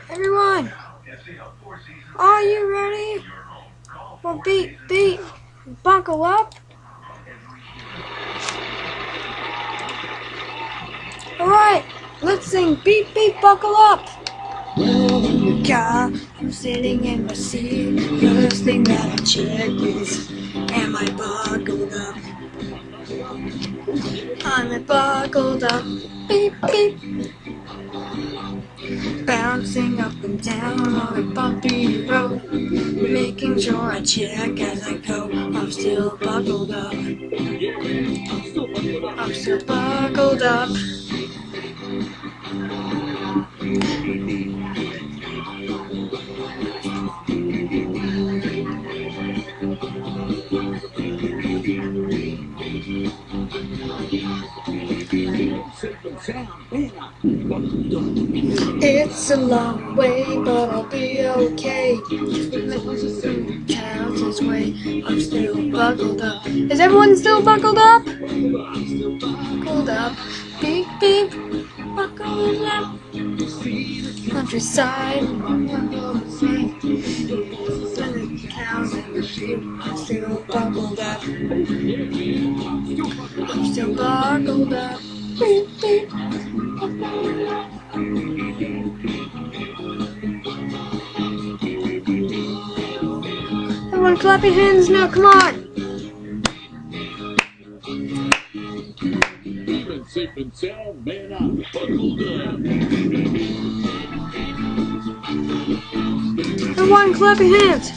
Everyone, are you ready? Well, beat, buckle up. Alright, let's sing beat, buckle up. Well, in the car, I'm sitting in my seat. First thing that I check is, am I buckled up? I'm buckled up. Beep, beep. Bouncing up and down on a bumpy road, making sure I check as I go. I'm still buckled up. I'm still buckled up. It's a long way, but I'll be okay. Counts this way. I'm still buckled up. Is everyone still buckled up? Buckled up. Beep, beep. Buckled up. Countryside. Cows and the sheep. I'm still buckled up. I'm still buckled up. Beep, beep. Everyone clap your hands now, come on! Even safe and sound, man, I'm buckled up. Everyone clap your hands!